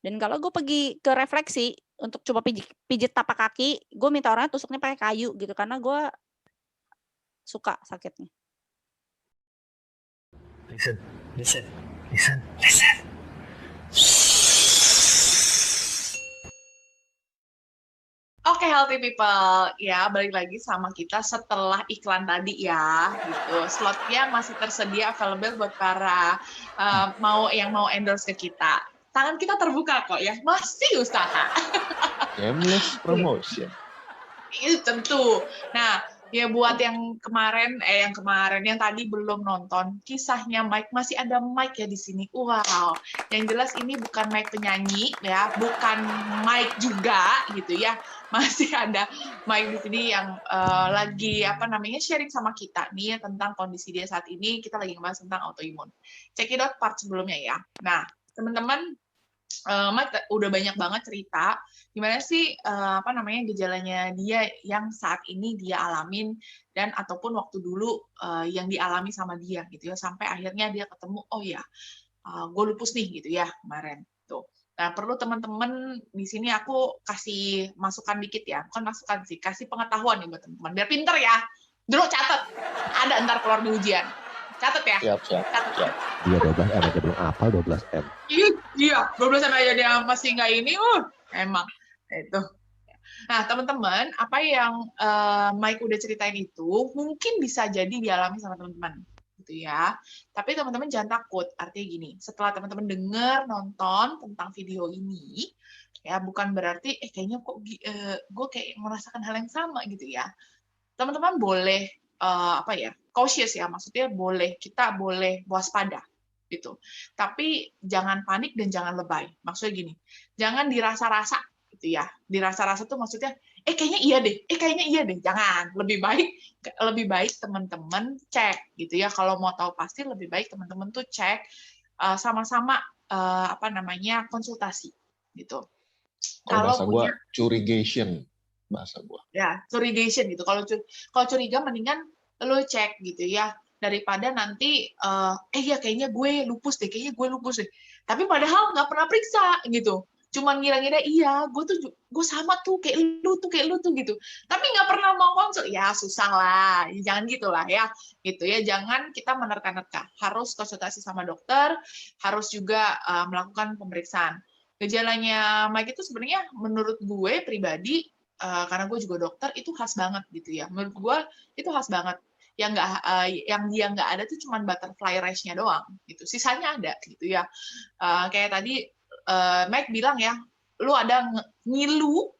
Dan kalau gue pergi ke refleksi untuk coba pijit tapak kaki, gue minta orangnya tusuknya pakai kayu gitu karena gue suka sakitnya. Listen, listen, listen, listen. Oke, healthy people, ya balik lagi sama kita setelah iklan tadi ya, gitu. Slotnya masih tersedia available buat para yang mau endorse ke kita. Tangan kita terbuka kok ya, masih usaha. Shameless promotion. Itu tentu. Nah, ya buat yang yang tadi belum nonton, kisahnya Mike, masih ada Mike ya di sini. Wow, yang jelas ini bukan Mike penyanyi ya, bukan Mike juga gitu ya. Masih ada Mike di sini yang lagi sharing sama kita nih tentang kondisi dia saat ini. Kita lagi ngebahas tentang autoimun. Check it out part sebelumnya ya. Nah, teman-teman, Mike udah banyak banget cerita gimana sih gejalanya dia yang saat ini dia alamin dan ataupun waktu dulu yang dialami sama dia gitu ya, sampai akhirnya dia ketemu, oh ya, gue lupus nih gitu ya kemarin tuh. Nah, perlu teman-teman di sini aku kasih masukan dikit ya, bukan masukan sih, kasih pengetahuan nih buat teman-teman biar pinter ya. Dulu catat, ada ntar keluar di ujian. Catat ya. Siap. Iya 12M aja belum hafal 12M. Iya, 12 sama aja dia masih nggak ini, emang itu. Nah, teman-teman, apa yang Mike udah ceritain itu mungkin bisa jadi dialami sama teman-teman, gitu ya. Tapi teman-teman jangan takut. Artinya gini, setelah teman-teman dengar, nonton tentang video ini, ya bukan berarti kayaknya kok gue kayak merasakan hal yang sama gitu ya. Teman-teman boleh cautious ya, maksudnya kita boleh waspada gitu. Tapi jangan panik dan jangan lebay. Maksudnya gini, jangan dirasa-rasa gitu ya. Dirasa-rasa tuh maksudnya kayaknya iya deh. Jangan. Lebih baik teman-teman cek gitu ya. Kalau mau tahu pasti lebih baik teman-teman tuh cek sama-sama konsultasi gitu. Kalau bahasa punya curigation bahasa gua. Ya, curigation gitu. Kalau curiga mendingan lo cek gitu ya, daripada nanti ya kayaknya gue lupus deh. Tapi padahal nggak pernah periksa gitu. Cuman ngira-ngira iya, gue sama tuh kayak lu tuh gitu. Tapi nggak pernah mau konsul, ya susah lah. Jangan gitulah ya, gitu ya. Jangan kita menerka-nerka. Harus konsultasi sama dokter, harus juga melakukan pemeriksaan. Gejalanya Mike itu sebenarnya menurut gue pribadi, karena gue juga dokter, itu khas banget gitu ya. Menurut gue itu khas banget. Yang dia nggak ada tuh cuma butterfly rash-nya doang gitu. Sisanya ada gitu ya. Kayak tadi Mike bilang ya, lu ada ngilu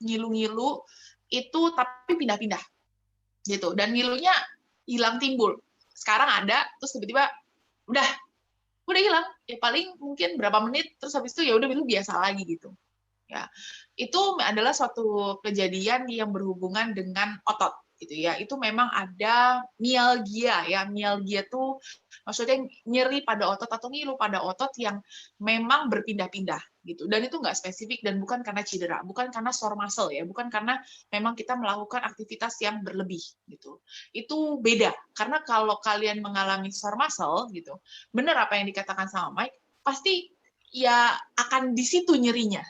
itu tapi pindah-pindah gitu. Dan ngilunya hilang timbul. Sekarang ada, terus tiba-tiba udah hilang. Ya paling mungkin berapa menit, terus habis itu ya udah lu biasa lagi gitu. Ya, itu adalah suatu kejadian yang berhubungan dengan otot gitu ya. Itu memang ada mialgia ya. Mialgia tuh maksudnya nyeri pada otot atau ngilu pada otot yang memang berpindah-pindah gitu. Dan itu nggak spesifik dan bukan karena cedera, bukan karena sore muscle ya, bukan karena memang kita melakukan aktivitas yang berlebih gitu. Itu beda. Karena kalau kalian mengalami sore muscle gitu, benar apa yang dikatakan sama Mike, pasti ya akan di situ nyerinya,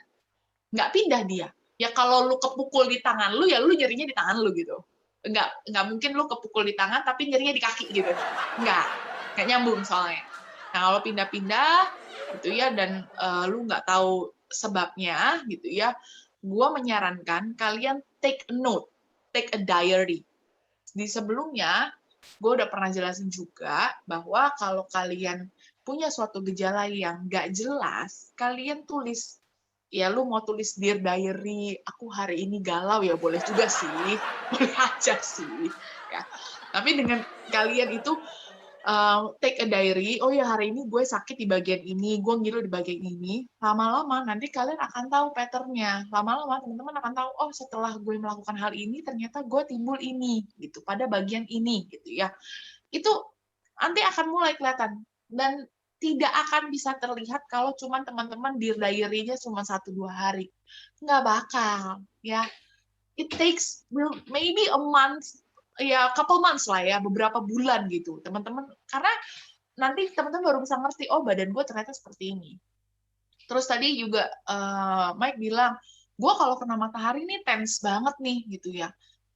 nggak pindah dia. Ya kalau lu kepukul di tangan lu, ya lu nyerinya di tangan lu gitu. Nggak mungkin lu kepukul di tangan tapi nyerinya di kaki gitu. Nggak nyambung soalnya. Nah, kalau pindah-pindah gitu ya, dan lu nggak tahu sebabnya gitu ya, gua menyarankan kalian take a note, take a diary. Di sebelumnya, gue udah pernah jelasin juga bahwa kalau kalian punya suatu gejala yang nggak jelas, kalian tulis. Ya lu mau tulis dear diary, aku hari ini galau, ya boleh juga sih, boleh aja sih ya. Tapi dengan kalian itu take a diary, oh ya hari ini gue sakit di bagian ini, gue ngilu di bagian ini, lama-lama nanti kalian akan tahu pattern-nya. Lama-lama teman-teman akan tahu, oh setelah gue melakukan hal ini ternyata gue timbul ini gitu pada bagian ini gitu ya. Itu nanti akan mulai kelihatan, dan tidak akan bisa terlihat kalau cuma teman-teman di diary-nya cuma 1-2 hari. Nggak bakal, ya. It takes maybe a month, ya couple months lah ya, beberapa bulan gitu, teman-teman. Karena nanti teman-teman baru bisa ngerti, oh badan gue ternyata seperti ini. Terus tadi juga Mike bilang, gue kalau kena matahari nih tense banget nih gitu ya.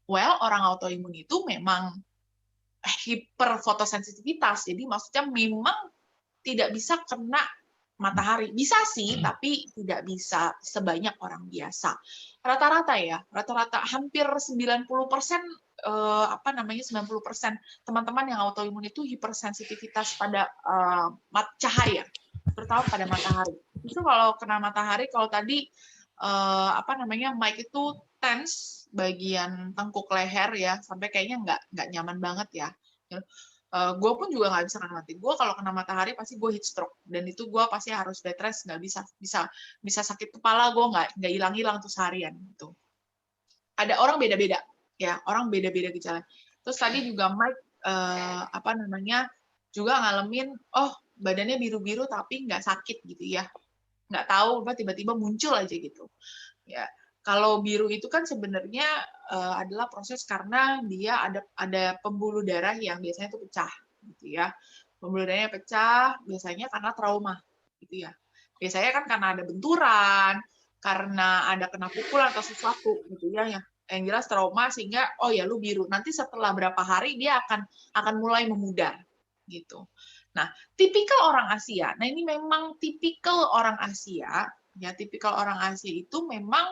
Well, orang autoimun itu memang hiperfotosensitivitas, jadi maksudnya memang tidak bisa kena matahari. Bisa sih, tapi tidak bisa sebanyak orang biasa. Rata-rata ya, rata-rata hampir 90% 90% teman-teman yang autoimun itu hipersensitivitas pada cahaya, terutama pada matahari. Itu kalau kena matahari, kalau tadi Mike itu tense bagian tengkuk leher ya, sampai kayaknya nggak nyaman banget ya. Gue pun juga nggak bisa kena matahari. Gue kalau kena matahari pasti gue heat stroke, dan itu gue pasti harus bed rest, nggak bisa sakit kepala, gue nggak hilang tuh seharian gitu. Ada orang beda-beda ya, orang beda-beda gejala. Terus tadi juga Mike juga ngalamin, badannya biru-biru tapi nggak sakit gitu ya, nggak tahu tiba-tiba muncul aja gitu ya. Kalau biru itu kan sebenarnya adalah proses karena dia ada pembuluh darah yang biasanya itu pecah gitu ya. Pembuluh darahnya pecah biasanya karena trauma gitu ya. Biasanya kan karena ada benturan, karena ada kena pukulan atau sesuatu gitu ya. Yang jelas trauma, sehingga lu biru. Nanti setelah berapa hari dia akan mulai memudar gitu. Nah, tipikal orang Asia. Nah, ini memang tipikal orang Asia ya. Tipikal orang Asia itu memang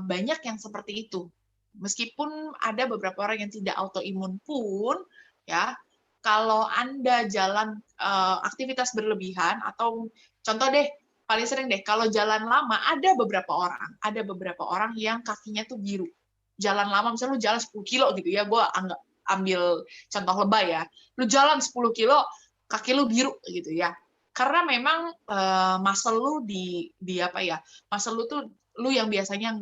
banyak yang seperti itu. Meskipun ada beberapa orang yang tidak autoimun pun, ya, kalau Anda jalan aktivitas berlebihan, atau contoh deh, paling sering deh, kalau jalan lama, ada beberapa orang yang kakinya tuh biru. Jalan lama, misalnya lu jalan 10 kilo gitu ya, gue ambil contoh lebay ya, lu jalan 10 kilo, kaki lu biru gitu ya. Karena memang muscle lu muscle lu tuh, lu yang biasanya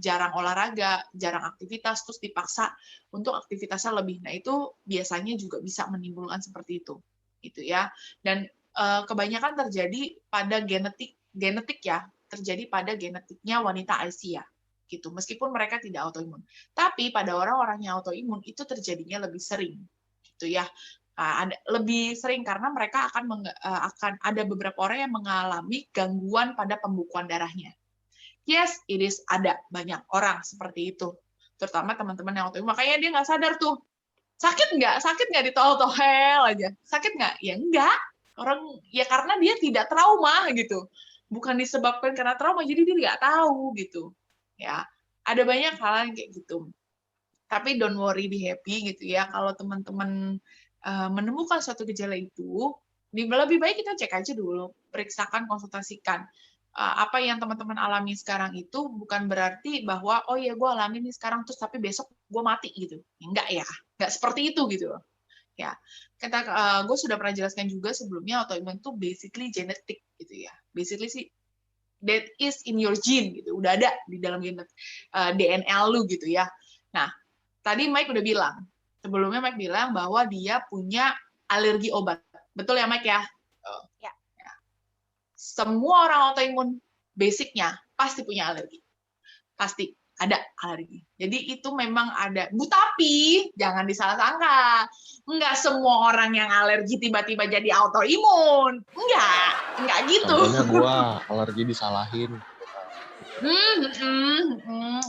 jarang olahraga, jarang aktivitas, terus dipaksa untuk aktivitasnya lebih. Nah, itu biasanya juga bisa menimbulkan seperti itu. Gitu ya. Dan kebanyakan terjadi pada genetik ya, terjadi pada genetiknya wanita Asia. Gitu. Meskipun mereka tidak autoimun. Tapi pada orang-orang yang autoimun itu terjadinya lebih sering. Gitu ya. Lebih sering karena mereka akan ada beberapa orang yang mengalami gangguan pada pembukuan darahnya. Yes, it is, ada banyak orang seperti itu, terutama teman-teman yang autoimun. Makanya dia nggak sadar tuh, sakit nggak ditohel aja, sakit nggak? Ya enggak, orang ya karena dia tidak trauma gitu, bukan disebabkan karena trauma, jadi dia nggak tahu gitu. Ya, ada banyak hal kayak gitu. Tapi don't worry, be happy gitu ya. Kalau teman-teman menemukan suatu gejala itu, lebih baik kita cek aja dulu, periksakan, konsultasikan. Apa yang teman-teman alami sekarang itu bukan berarti bahwa gue alami ini sekarang terus tapi besok gue mati gitu. Enggak ya, enggak seperti itu gitu. Ya, gue sudah pernah jelaskan juga sebelumnya, autoimun itu basically genetik gitu ya. Basically sih that is in your gene gitu, udah ada di dalam DNA lu gitu ya. Nah, tadi Mike udah bilang, sebelumnya Mike bilang bahwa dia punya alergi obat. Betul ya Mike ya? Ya. Semua orang autoimun basicnya pasti punya alergi. Pasti ada alergi. Jadi itu memang ada. Tapi jangan disalah sangka. Enggak semua orang yang alergi tiba-tiba jadi autoimun. Enggak gitu. Contohnya gue alergi disalahin.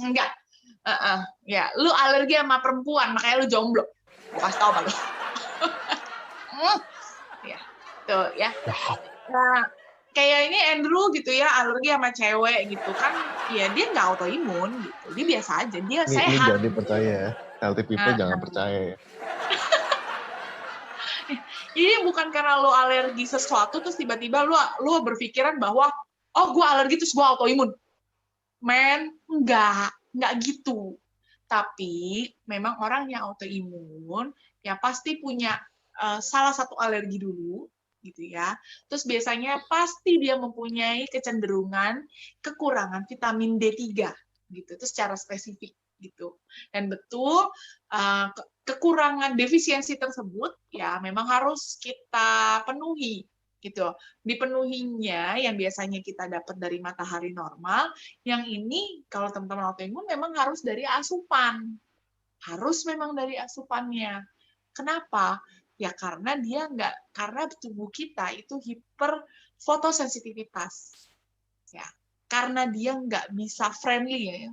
Enggak. Ya, lu alergi sama perempuan, makanya lu jomblo. Gue kasih tau apa lu. Ya, tuh ya. Nah, kayak ini Andrew gitu ya, alergi sama cewek gitu kan, ya dia nggak autoimun gitu, dia biasa aja, dia Ini sehat. jangan dipercaya ya, healthy people jangan percaya ya. Ini bukan karena lo alergi sesuatu terus tiba-tiba lo berpikiran bahwa gue alergi terus gue autoimun. Men, enggak gitu. Tapi memang orang yang autoimun ya pasti punya salah satu alergi dulu gitu ya. Terus biasanya pasti dia mempunyai kecenderungan kekurangan vitamin D3 gitu. Itu secara spesifik gitu. Dan betul kekurangan defisiensi tersebut ya memang harus kita penuhi gitu. Dipenuhinya yang biasanya kita dapat dari matahari normal, yang ini kalau teman-teman autoimun memang harus dari asupan. Harus memang dari asupannya. Kenapa? Ya karena karena tubuh kita itu hiperfotosensitivitas. ya. Karena dia nggak bisa friendly ya,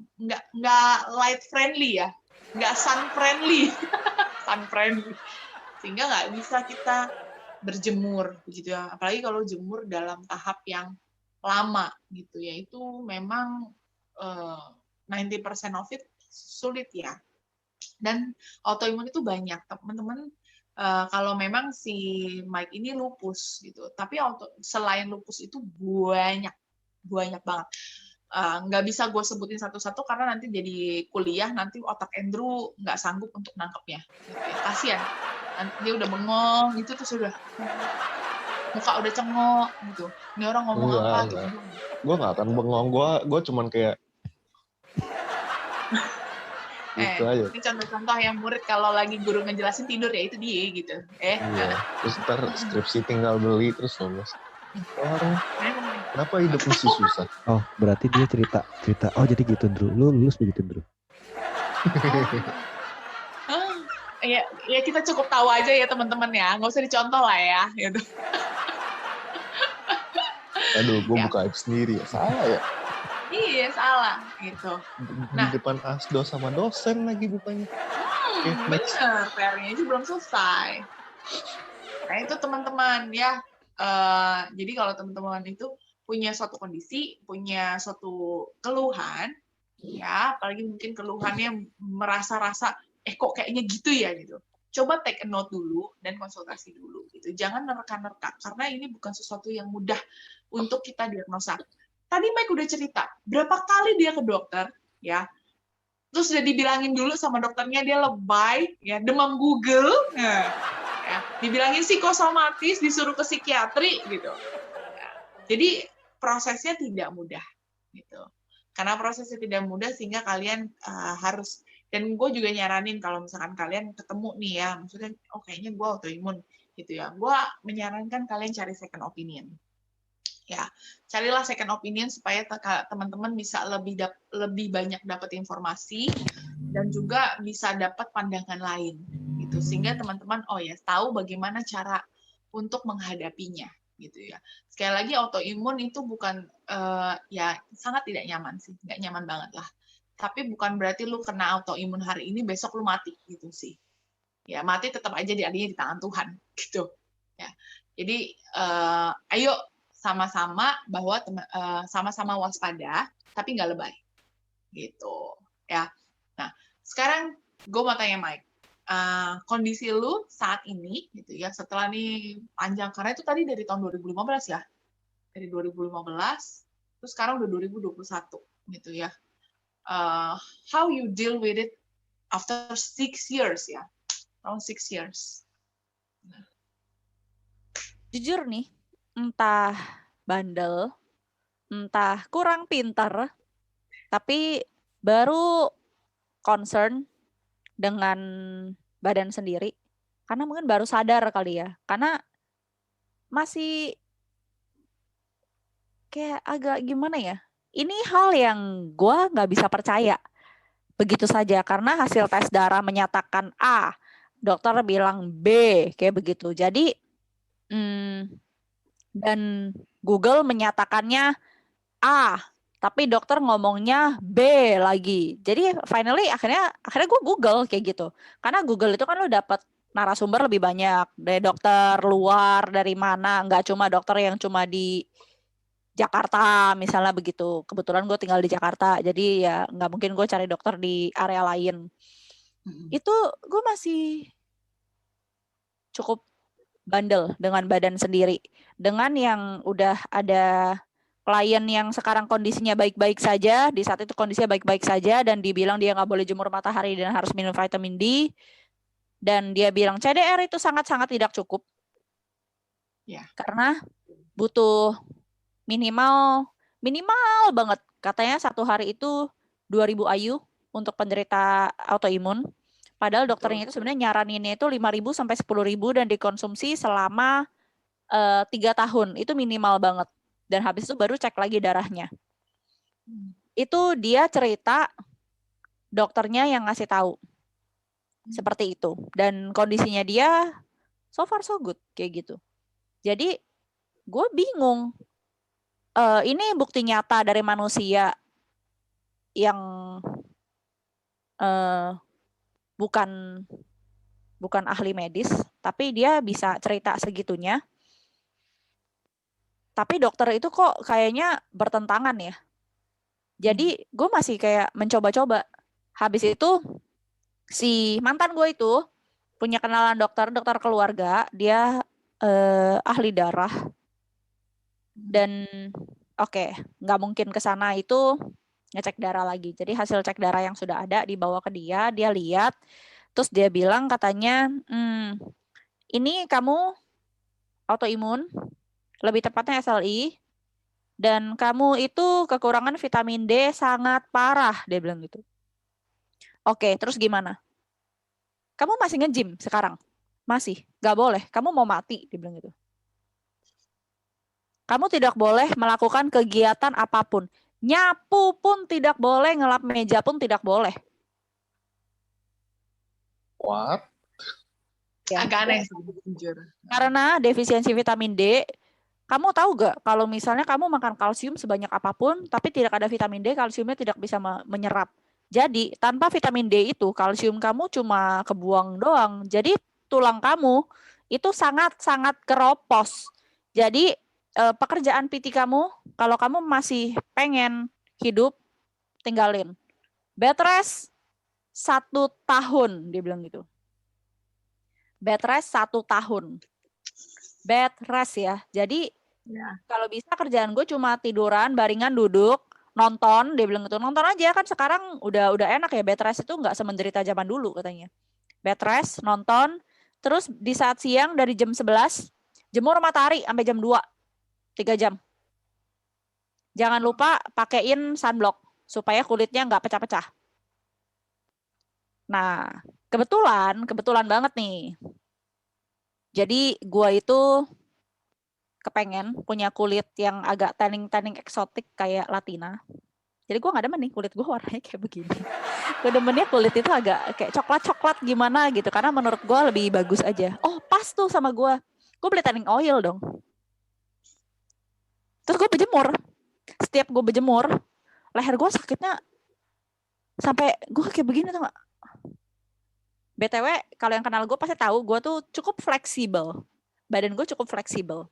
nggak light friendly ya, nggak sun friendly, sun friendly, sehingga nggak bisa kita berjemur begitu ya. Apalagi kalau jemur dalam tahap yang lama gitu ya, itu memang 90% of it sulit ya. Dan autoimun itu banyak teman-teman. Kalau memang si Mike ini lupus gitu, tapi selain lupus itu banyak banget. Nggak bisa gue sebutin satu-satu karena nanti jadi kuliah, nanti otak Andrew nggak sanggup untuk nangkepnya. Gitu ya. Kasian, nanti dia udah bengong gitu, terus udah muka udah cengok gitu. Ini orang ngomong apa gitu. Gue nggak akan bengong, gue cuman kayak gitu aja. Ini contoh-contoh yang murid kalau lagi guru ngejelasin tidur ya itu dia gitu. Iya. Terus ntar skripsi tinggal beli terus lulus. Orang kenapa hidup mesti susah? Oh, berarti dia cerita. Oh, jadi gitu, Ndru. Lu lulus begitu, Ndru. Ya kita cukup tahu aja ya teman-teman ya, nggak usah dicontoh lah ya. Gitu. Aduh, gue buka aib sendiri ya, salah ya. Iya, salah gitu. Di depan asdo sama dosen lagi bukanya. Bener, PR-nya itu belum selesai. Nah itu teman-teman ya. Jadi kalau teman-teman itu punya suatu kondisi, punya suatu keluhan, ya, apalagi mungkin keluhannya merasa-rasa, kok kayaknya gitu ya gitu. Coba take a note dulu dan konsultasi dulu gitu. Jangan nerka-nerka karena ini bukan sesuatu yang mudah untuk kita diagnosa. Tadi Mike udah cerita berapa kali dia ke dokter, ya. Terus udah dibilangin dulu sama dokternya dia lebay, ya, demam Google, ya, dibilangin psikosomatis, disuruh ke psikiatri gitu. Ya. Jadi prosesnya tidak mudah gitu. Karena prosesnya tidak mudah sehingga kalian harus, dan gue juga nyaranin kalau misalkan kalian ketemu nih ya, maksudnya kayaknya gue autoimun gitu ya, gue menyarankan kalian cari second opinion. Ya, carilah second opinion supaya teman-teman bisa lebih banyak dapat informasi dan juga bisa dapat pandangan lain gitu, sehingga teman-teman tahu bagaimana cara untuk menghadapinya gitu ya. Sekali lagi autoimun itu bukan ya sangat tidak nyaman sih, nggak nyaman banget lah. Tapi bukan berarti lu kena autoimun hari ini besok lu mati gitu sih. Ya mati tetap aja adanya di tangan Tuhan gitu. Ya, jadi ayo sama-sama bahwa sama-sama waspada tapi nggak lebay gitu ya. Nah sekarang gue mau tanya Mike, kondisi lu saat ini gitu ya, setelah nih panjang, karena itu tadi dari tahun 2015 ya, dari 2015 terus sekarang udah 2021 gitu ya. How you deal with it after 6 years ya, around 6 years. Jujur nih, entah bandel, entah kurang pintar, tapi baru concern dengan badan sendiri. Karena mungkin baru sadar kali ya. Karena masih kayak agak gimana ya. Ini hal yang gue gak bisa percaya begitu saja. Karena hasil tes darah menyatakan A, dokter bilang B, kayak begitu. Jadi dan Google menyatakannya A, tapi dokter ngomongnya B lagi. Jadi finally akhirnya gue Google kayak gitu. Karena Google itu kan lo dapat narasumber lebih banyak dari dokter luar, dari mana, nggak cuma dokter yang cuma di Jakarta misalnya begitu. Kebetulan gue tinggal di Jakarta, jadi ya nggak mungkin gue cari dokter di area lain. Itu gue masih cukup bandel dengan badan sendiri. Dengan yang udah ada klien yang sekarang kondisinya baik-baik saja, di saat itu kondisinya baik-baik saja, dan dibilang dia nggak boleh jemur matahari dan harus minum vitamin D, dan dia bilang CDR itu sangat-sangat tidak cukup. Ya. Karena butuh minimal banget. Katanya satu hari itu 2.000 IU untuk penderita autoimun. Padahal dokternya itu sebenarnya nyaraninnya itu 5.000 sampai 10.000 dan dikonsumsi selama 3 tahun. Itu minimal banget. Dan habis itu baru cek lagi darahnya. Itu dia cerita dokternya yang ngasih tahu. Seperti itu. Dan kondisinya dia so far so good kayak gitu. Jadi gue bingung. ini bukti nyata dari manusia yang bukan ahli medis, tapi dia bisa cerita segitunya. Tapi dokter itu kok kayaknya bertentangan ya. Jadi gue masih kayak mencoba-coba. Habis itu si mantan gue itu punya kenalan dokter keluarga, dia ahli darah. Dan oke, nggak mungkin ke sana itu ngecek darah lagi. Jadi hasil cek darah yang sudah ada dibawa ke dia lihat, terus dia bilang katanya, ini kamu autoimun, lebih tepatnya SLI, dan kamu itu kekurangan vitamin D sangat parah, dia bilang gitu. Oke, terus gimana? Kamu masih nge-gym sekarang? Masih? Gak boleh, kamu mau mati, dia bilang gitu. Kamu tidak boleh melakukan kegiatan apapun. Nyapu pun tidak boleh, ngelap meja pun tidak boleh. What? Ya. Agak aneh sih, jujur. Karena defisiensi vitamin D, kamu tahu gak kalau misalnya kamu makan kalsium sebanyak apapun, tapi tidak ada vitamin D, kalsiumnya tidak bisa menyerap. Jadi tanpa vitamin D itu, kalsium kamu cuma kebuang doang. Jadi tulang kamu itu sangat-sangat keropos. Jadi pekerjaan PT kamu, kalau kamu masih pengen hidup, tinggalin. Bed rest 1 tahun, dia bilang gitu. Bed rest 1 tahun. Bed rest ya. Jadi kalau bisa kerjaan gue cuma tiduran, baringan, duduk, nonton. Dia bilang gitu, nonton aja kan sekarang udah enak ya. Bed rest itu nggak semenderita zaman dulu katanya. Bed rest, nonton. Terus di saat siang dari jam 11, jemur matahari sampai jam 2. 3 jam. Jangan lupa pakein sunblock supaya kulitnya nggak pecah-pecah. Nah, kebetulan banget nih. Jadi gua itu kepengen punya kulit yang agak tanning eksotik kayak Latina. Jadi gue gak demen nih kulit gue warnanya kayak begini. Gue demennya kulit itu agak kayak coklat-coklat gimana gitu. Karena menurut gue lebih bagus aja. Oh pas tuh sama gue. Gue beli tanning oil dong. Terus gue berjemur. Setiap gue berjemur, leher gue sakitnya sampai gue kayak begini tuh gak. BTW kalau yang kenal gue pasti tahu gue tuh cukup fleksibel. Badan gue cukup fleksibel.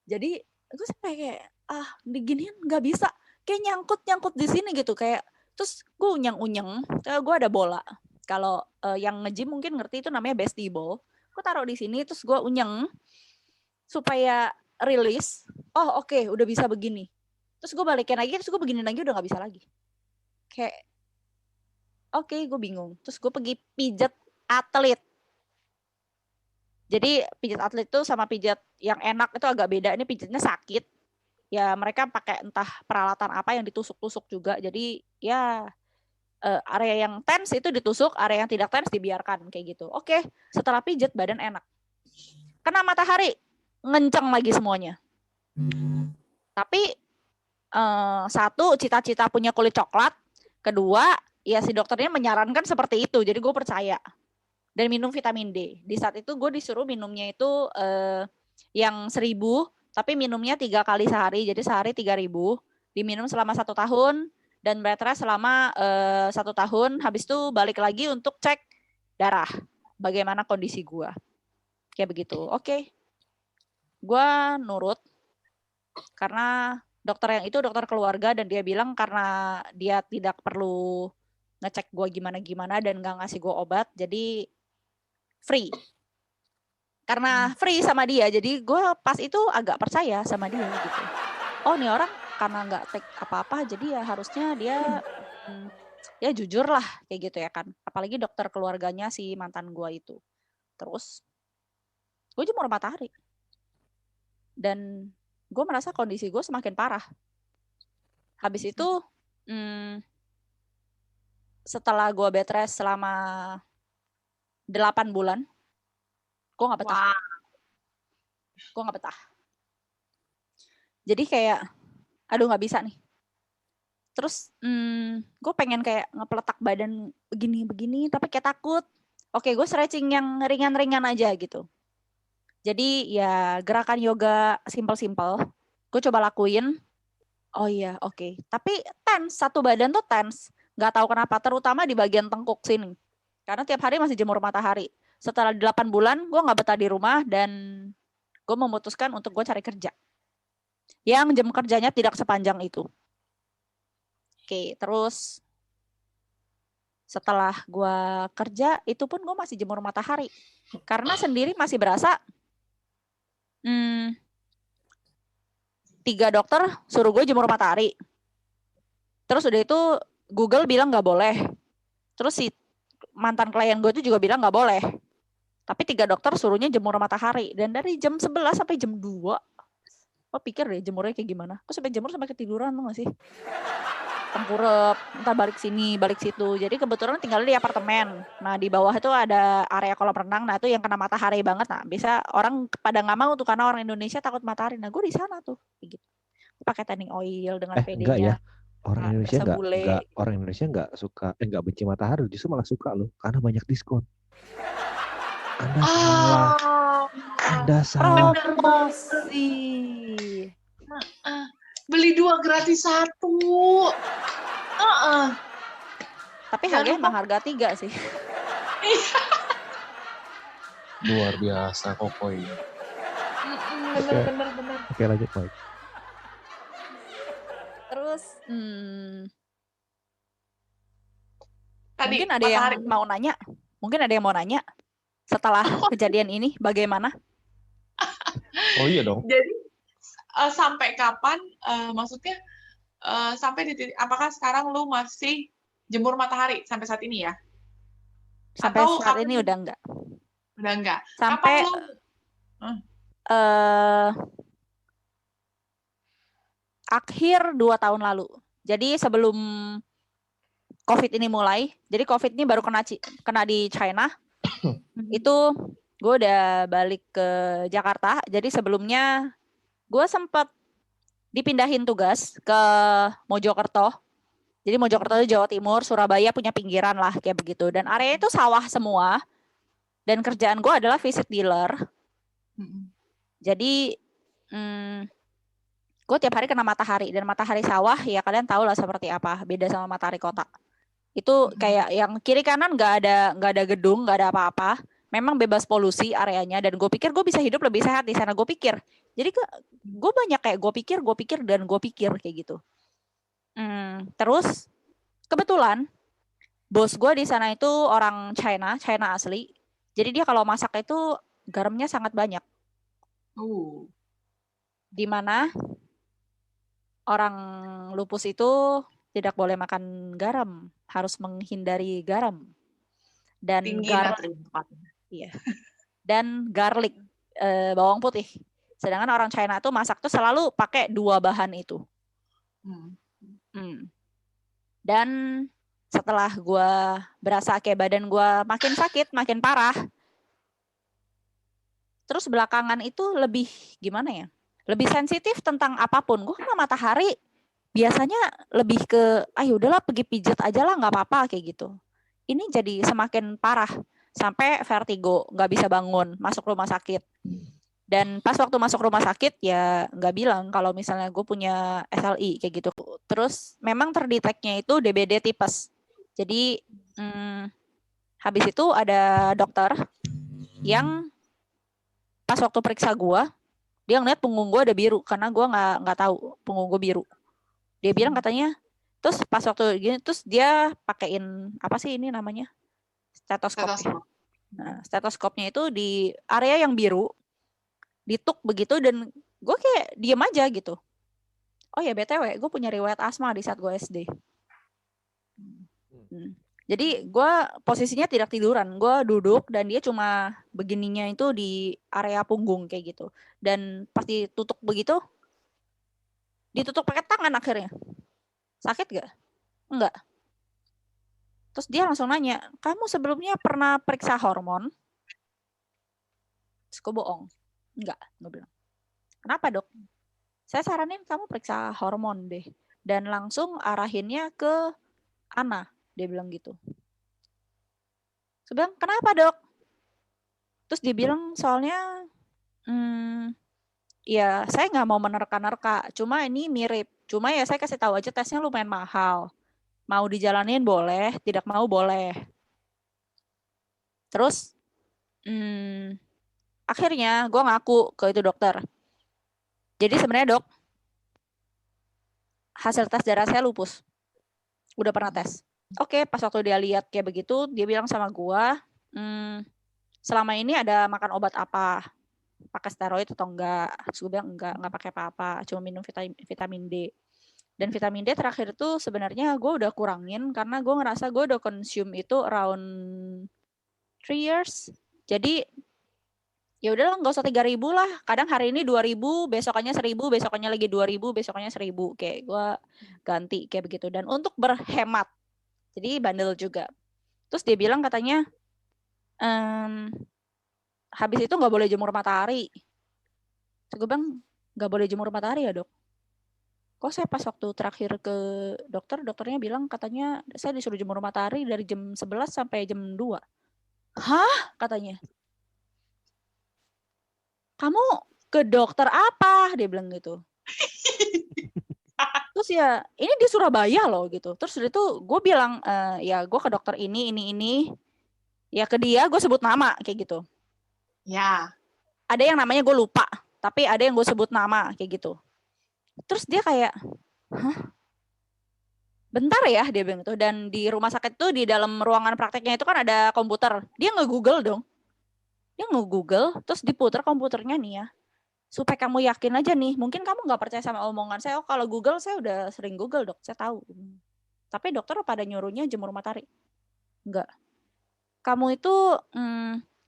Jadi gue sampai kayak diginiin gak bisa. Kayak nyangkut di sini gitu kayak terus gue unyeng gue ada bola kalau yang nge-gym mungkin ngerti itu namanya bestie ball. Gue taruh di sini terus gue unyeng supaya rilis. Oh oke, udah bisa begini. Terus gue balikin lagi terus gue begini lagi udah nggak bisa lagi. Kayak oke, gue bingung. Terus gue pergi pijat atlet. Jadi pijat atlet itu sama pijat yang enak itu agak beda. Ini pijatnya sakit. Ya mereka pakai entah peralatan apa yang ditusuk-tusuk juga. Jadi ya area yang tense itu ditusuk, area yang tidak tense dibiarkan kayak gitu. Oke, setelah pijat badan enak. Kena matahari, ngenceng lagi semuanya. Tapi satu, cita-cita punya kulit coklat. Kedua, ya si dokternya menyarankan seperti itu. Jadi gue percaya. Dan minum vitamin D. Di saat itu gue disuruh minumnya itu yang 1000, tapi minumnya 3 kali sehari, jadi sehari 3000, diminum selama 1 tahun, dan bed rest selama 1 tahun, habis itu balik lagi untuk cek darah, bagaimana kondisi gue. Kayak begitu, oke. Gue nurut, karena dokter yang itu dokter keluarga, dan dia bilang karena dia tidak perlu ngecek gue gimana-gimana, dan gak ngasih gue obat, jadi free. Karena free sama dia, jadi gue pas itu agak percaya sama dia gitu. Oh nih orang karena nggak take apa-apa, jadi ya harusnya dia ya jujur lah kayak gitu ya kan. Apalagi dokter keluarganya si mantan gue itu. Terus gue jemur matahari. Dan gue merasa kondisi gue semakin parah. Habis itu setelah gue bed rest selama 8 bulan, gue gak betah. Gue gak betah. Jadi kayak, aduh gak bisa nih. Terus gue pengen kayak ngepeletak badan begini-begini, tapi kayak takut. Oke, gue stretching yang ringan-ringan aja gitu. Jadi ya gerakan yoga simple-simple. Gue coba lakuin. Oh iya, oke. Tapi tense, satu badan tuh tense. Nggak tahu kenapa, terutama di bagian tengkuk sini. Karena tiap hari masih jemur matahari. Setelah 8 bulan, gue nggak betah di rumah dan gue memutuskan untuk gue cari kerja. Yang jam kerjanya tidak sepanjang itu. Oke, terus setelah gue kerja, itu pun gue masih jemur matahari. Karena sendiri masih berasa, 3 dokter suruh gue jemur matahari. Terus udah itu Google bilang nggak boleh. Terus si mantan klien gue itu juga bilang nggak boleh. Tapi 3 dokter suruhnya jemur matahari. Dan dari jam 11 sampai jam 2, lo pikir deh jemurnya kayak gimana. Gue sampai jemur sampai ketiduran tuh gak sih? Tengkurap, entar balik sini, balik situ. Jadi kebetulan tinggal di apartemen. Nah di bawah itu ada area kolam renang. Nah itu yang kena matahari banget. Nah bisa orang pada nggak mau tuh karena orang Indonesia takut matahari. Nah gue di sana tuh, kayak gitu. Pakai tanning oil dengan Enggak ya. PD-nya. Orang Nah, Indonesia berasa bule. orang Indonesia nggak suka, nggak benci matahari, justru malah suka loh, karena banyak diskon. Anda salah. Promosi. Beli 2 gratis 1. Tapi Jangan harganya lupa. emang harga 3 sih. Luar biasa Kokoy. Bener. Oke, lanjut Mike. Terus Tadi mungkin ada yang mau nanya. Mungkin ada yang mau nanya setelah kejadian ini bagaimana? Oh iya dong. Jadi sampai kapan? Maksudnya sampai di titik, apakah sekarang lu masih jemur matahari sampai saat ini ya? Sampai Atau saat kapan? ini udah enggak. Udah enggak. Sampai Kapan lu? Akhir 2 tahun lalu. Jadi sebelum COVID ini mulai, jadi COVID ini baru kena di China. Itu gue udah balik ke Jakarta. Jadi sebelumnya gue sempat dipindahin tugas ke Mojokerto. Jadi Mojokerto itu Jawa Timur, Surabaya punya pinggiran lah kayak begitu. Dan area itu sawah semua. Dan kerjaan gue adalah visit dealer. Jadi gue tiap hari kena matahari. Dan matahari sawah ya kalian tahu lah seperti apa. Beda sama matahari kota. Itu kayak yang kiri kanan nggak ada gedung, nggak ada apa-apa. Memang bebas polusi areanya. Dan gue pikir gue bisa hidup lebih sehat di sana. Gue pikir. Jadi gue banyak kayak gue pikir kayak gitu. Terus kebetulan bos gue di sana itu orang China asli. Jadi dia kalau masak itu garamnya sangat banyak. Dimana orang lupus itu tidak boleh makan garam, harus menghindari garam. Dan iya. Dan garlic, bawang putih. Sedangkan orang China tuh masak tuh selalu pakai 2 bahan itu. Dan setelah gue berasa kayak badan gue makin sakit, makin parah. Terus belakangan itu lebih gimana ya? Lebih sensitif tentang apapun. Gue kena matahari biasanya lebih ke, udahlah pergi pijat aja lah, nggak apa-apa kayak gitu. Ini jadi semakin parah sampai vertigo, nggak bisa bangun, masuk rumah sakit. Dan pas waktu masuk rumah sakit ya nggak bilang kalau misalnya gue punya SLI kayak gitu. Terus memang terdeteknya itu DBD tipes. Jadi habis itu ada dokter yang pas waktu periksa gue, dia ngeliat punggung gue ada biru karena gue nggak tahu punggung gue biru. Dia bilang katanya, terus pas waktu gini, terus dia pakein apa sih ini namanya stetoskop. Nah, stetoskopnya itu di area yang biru, dituk begitu dan gue kayak diem aja gitu. Oh ya BTW, gue punya riwayat asma di saat gue SD. Jadi gue posisinya tidak tiduran, gue duduk dan dia cuma begininya itu di area punggung kayak gitu. Dan pas ditutup begitu, ditutup pakai tangan akhirnya. Sakit gak? Enggak. Terus dia langsung nanya, kamu sebelumnya pernah periksa hormon? Terus gue bohong. Enggak, gue bilang. Kenapa dok? Saya saranin kamu periksa hormon deh. Dan langsung arahinnya ke Ana. Dia bilang gitu. Saya bilang, kenapa dok? Terus dia bilang soalnya ya saya nggak mau menerka-nerka, cuma ini mirip. Cuma ya saya kasih tahu aja tesnya lumayan mahal. Mau dijalanin boleh, tidak mau boleh. Terus akhirnya gue ngaku ke itu dokter. Jadi sebenarnya dok, hasil tes darah saya lupus. Udah pernah tes. Oke, pas waktu dia lihat kayak begitu, dia bilang sama gue, selama ini ada makan obat apa? Pakai steroid atau enggak? Terus gue bilang enggak pakai apa-apa, cuma minum vitamin D. Dan vitamin D terakhir itu sebenarnya gue udah kurangin karena gue ngerasa gue udah consume itu around 3 years. Jadi ya udahlah nggak usah 3.000 lah. Kadang hari ini 2.000, besokannya 1.000, besokannya lagi 2.000, besokannya 1.000. Kayak gue ganti kayak begitu. Dan untuk berhemat, jadi bandel juga. Terus dia bilang katanya, habis itu nggak boleh jemur matahari. Terus gue bilang, nggak boleh jemur matahari ya dok? Kok saya pas waktu terakhir ke dokter, dokternya bilang katanya saya disuruh jemur matahari dari jam 11 sampai jam 2. Hah? Katanya. Kamu ke dokter apa? Dia bilang gitu. Terus ya, ini di Surabaya loh gitu. Terus itu gue bilang, ya gue ke dokter ini. Ya ke dia gue sebut nama kayak gitu. Ya. Ada yang namanya gue lupa, tapi ada yang gue sebut nama kayak gitu. Terus dia kayak, hah? Bentar ya, dia bilang gitu. Dan di rumah sakit tuh di dalam ruangan prakteknya itu kan ada komputer. Dia nge-google dong. Dia nge-google, terus diputar komputernya nih ya. Supaya kamu yakin aja nih, mungkin kamu nggak percaya sama omongan saya. Oh kalau Google saya udah sering Google dok, saya tahu. Tapi dokter pada nyuruhnya jemur matahari. Enggak. Kamu itu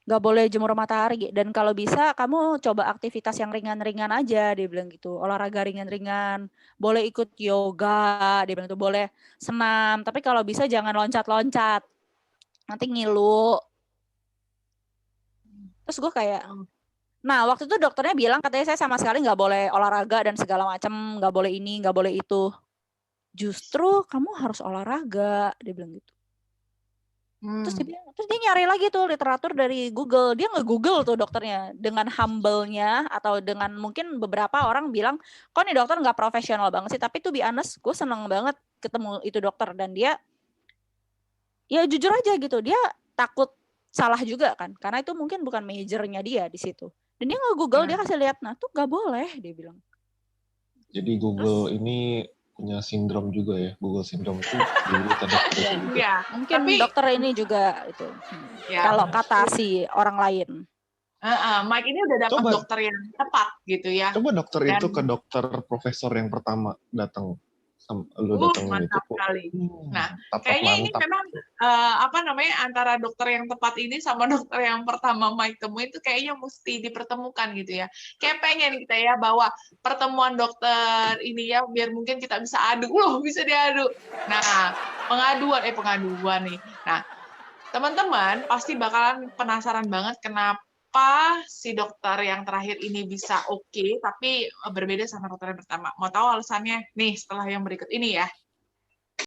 nggak boleh jemur matahari. Dan kalau bisa kamu coba aktivitas yang ringan-ringan aja, dia bilang gitu. Olahraga ringan-ringan. Boleh ikut yoga, dia bilang itu. Boleh senam. Tapi kalau bisa jangan loncat-loncat. Nanti ngilu. Terus gue kayak, nah waktu itu dokternya bilang katanya saya sama sekali nggak boleh olahraga dan segala macam, nggak boleh ini, nggak boleh itu. Justru kamu harus olahraga, dia bilang gitu. Terus dia nyari lagi tuh literatur dari Google. Dia nge-Google tuh dokternya dengan humble-nya atau dengan mungkin beberapa orang bilang, kok nih dokter nggak profesional banget sih. Tapi to be honest, gue seneng banget ketemu itu dokter dan dia ya jujur aja gitu, dia takut salah juga kan, karena itu mungkin bukan majornya dia di situ. Dan dia nge-Google, dia kasih lihat, nah tuh nggak boleh, dia bilang. Jadi Google ini punya sindrom juga ya. Google sindrom itu dulu tanda kutip gitu. Iya. Mungkin Tapi dokter ini juga itu. ya, Kalau kata si orang lain. Mike ini udah dapat Coba- dokter yang tepat gitu ya. Coba dokter Dan- itu ke dokter profesor yang pertama datang. Lu datangin itu mantap kok. sekali. Nah, Mantap, kayaknya ini mantap. memang antara dokter yang tepat ini sama dokter yang pertama Mike temuin itu kayaknya mesti dipertemukan gitu ya. Kayak pengen kita ya bawa pertemuan dokter ini ya biar mungkin kita bisa adu. Bisa diadu. Nah, pengaduan nih. Nah, teman-teman pasti bakalan penasaran banget kenapa si dokter yang terakhir ini bisa oke, tapi berbeda sama dokter yang pertama. Mau tahu alasannya? Nih, setelah yang berikut ini ya.